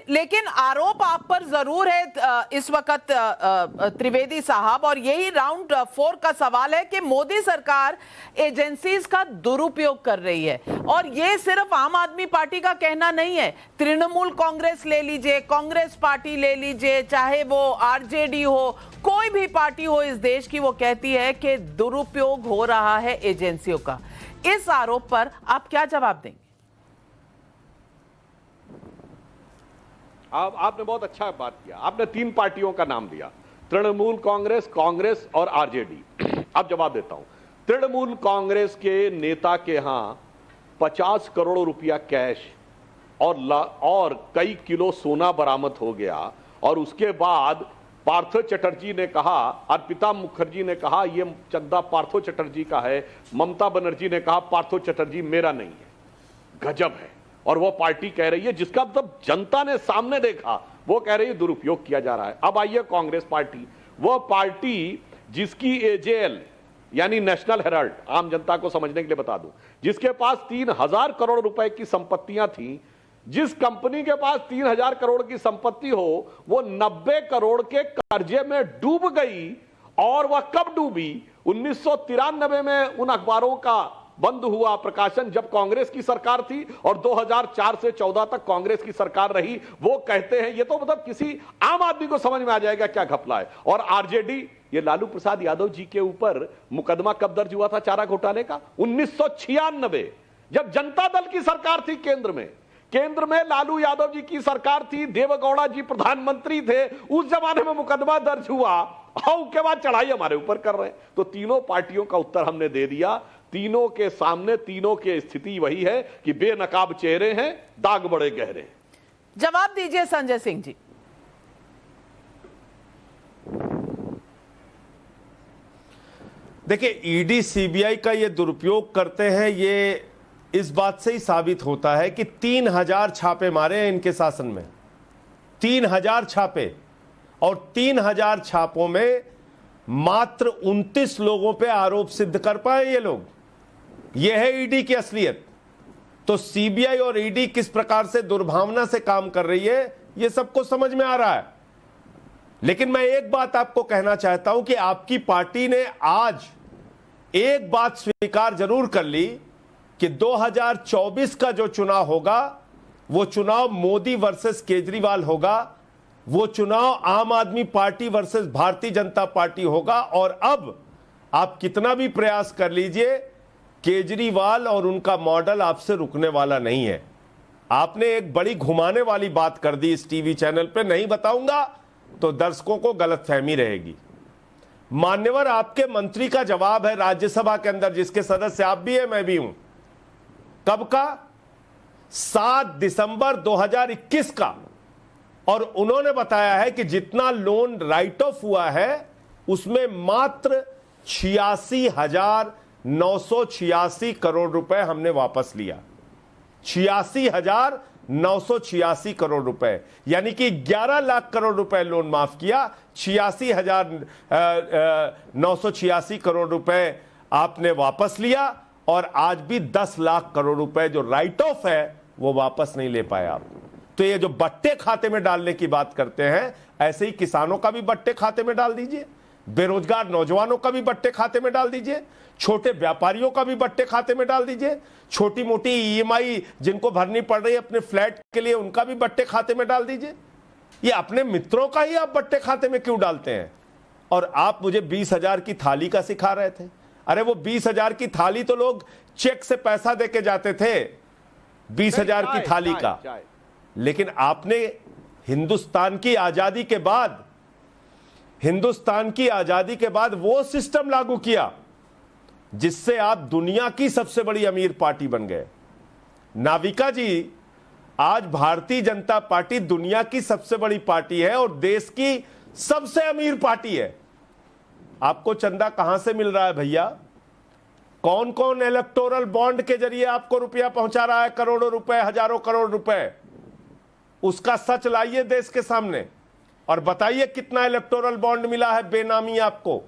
लेकिन आरोप आप पर जरूर है इस वक्त त्रिवेदी साहब, और यही राउंड 4 का सवाल है कि मोदी सरकार एजेंसीज का दुरुपयोग कर रही है। और ये सिर्फ आम आदमी पार्टी का कहना नहीं है, तृणमूल कांग्रेस ले लीजिए, कांग्रेस पार्टी ले लीजिए, चाहे वो आरजेडी हो, कोई भी पार्टी हो इस देश की, वो कहती है कि दुरुपयोग हो रहा है एजेंसियों का। इस आरोप पर आप क्या जवाब देंगे? आपने बहुत अच्छा बात किया। आपने 3 पार्टियों का नाम दिया, तृणमूल कांग्रेस, कांग्रेस और आरजेडी। अब जवाब देता हूं। तृणमूल कांग्रेस के नेता के यहां 50 करोड़ रुपया कैश और कई किलो सोना बरामद हो गया। और उसके बाद पार्थो चटर्जी ने कहा, अर्पिता मुखर्जी ने कहा यह चंदा पार्थो चटर्जी का है, ममता बनर्जी ने कहा पार्थो चटर्जी मेरा नहीं है। गजब है। और वो पार्टी कह रही है, जिसका मतलब जनता ने सामने देखा, वो कह रही है दुरुपयोग किया जा रहा है। अब आइए कांग्रेस पार्टी, वो पार्टी जिसकी एजेएल यानी नेशनल हेराल्ड, आम जनता को समझने के लिए बता दूं, जिसके पास 3000 करोड़ रुपए की संपत्तियां थी, जिस कंपनी के पास 3000 करोड़ की संपत्ति हो, वो 90 करोड़ के कर्जे में डूब गई। और वह कब डूबी? 1993 में उन अखबारों का बंद हुआ प्रकाशन जब कांग्रेस की सरकार थी, और 2004 से 14 तक कांग्रेस की सरकार रही। वो कहते हैं, ये तो मतलब किसी आम आदमी को समझ में आ जाएगा क्या घपला है। और आरजेडी, ये लालू प्रसाद यादव जी के ऊपर मुकदमा कब दर्ज हुआ था चारा घोटाले का? 1996, जब जनता दल की सरकार थी केंद्र में लालू यादव जी की सरकार थी, देवेगौड़ा जी प्रधानमंत्री थे, उस जमाने में मुकदमा दर्ज हुआ, और उसके बाद चढ़ाई हमारे ऊपर कर रहे हैं। तो तीनों पार्टियों का उत्तर हमने दे दिया। तीनों के सामने, तीनों की स्थिति वही है कि बेनकाब चेहरे हैं, दाग बड़े गहरे हैं। जवाब दीजिए संजय सिंह जी। देखिए, ईडी सीबीआई का ये दुरुपयोग करते हैं, ये इस बात से ही साबित होता है कि 3000 छापे मारे हैं इनके शासन में, 3000 छापे, और 3000 छापों में मात्र 29 लोगों पे आरोप सिद्ध कर पाए ये लोग। ये है ईडी की असलियत। तो सीबीआई और ईडी किस प्रकार से दुर्भावना से काम कर रही है, ये सबको समझ में आ रहा है। लेकिन मैं एक बात आपको कहना चाहता हूं कि आपकी पार्टी ने आज एक बात स्वीकार जरूर कर ली कि 2024 का जो चुनाव होगा, वो चुनाव मोदी वर्सेस केजरीवाल होगा, वो चुनाव आम आदमी party versus Bharatiya Janata party होगा। और अब आप कितना भी प्रयास कर लीजिए, केजरीवाल और उनका मॉडल आपसे रुकने वाला नहीं है। आपने एक बड़ी घुमाने वाली बात कर दी इस टीवी चैनल पे, नहीं बताऊंगा तो दर्शकों को गलतफहमी रहेगी। मान्यवर, आपके मंत्री का जवाब है राज्यसभा के अंदर, जिसके सदस्य आप भी हैं, मैं भी हूं। कब का? 7 दिसंबर 2021 का। और उन्होंने बताया है कि जितना लोन राइट ऑफ हुआ है, उसमें मात्र 86,986 करोड़ रुपए हमने वापस लिया। 86,986 करोड़ रुपए, यानी कि 11 लाख करोड़ रुपए लोन माफ किया, 86,986 करोड़ रुपए आपने वापस लिया। और आज भी 10 लाख करोड़ रुपए जो राइट ऑफ है वो वापस नहीं ले पाए आप। तो ये जो बट्टे खाते में डालने की बात करते हैं, ऐसे ही किसानों का भी बट्टे खाते में डाल दीजिए, बेरोजगार नौजवानों का भी बट्टे खाते में डाल दीजिए, छोटे व्यापारियों का भी बट्टे खाते में डाल दीजिए, छोटी मोटी ईएमआई जिनको भरनी पड़ रही है अपने फ्लैट के लिए, उनका भी बट्टे खाते में डाल दीजिए। ये अपने मित्रों का ही आप बट्टे खाते में क्यों डालते हैं? और आप मुझे 20,000 की थाली का सिखा रहे थे। अरे वो 20,000 की थाली तो लोग चेक से पैसा देके जाते थे, 20,000 की थाली का। लेकिन आपने हिंदुस्तान की आजादी के बाद वो सिस्टम लागू किया जिससे आप दुनिया की सबसे बड़ी अमीर पार्टी बन गए। नाविका जी, आज भारतीय जनता पार्टी दुनिया की सबसे बड़ी पार्टी है और देश की सबसे अमीर पार्टी है। आपको चंदा कहां से मिल रहा है भैया? कौन कौन इलेक्टोरल बॉन्ड के जरिए आपको रुपया पहुंचा रहा है, करोड़ों रुपए, हजारों करोड़ रुपए? उसका सच लाइए देश के सामने और बताइए कितना इलेक्टोरल बॉन्ड मिला है बेनामी आपको।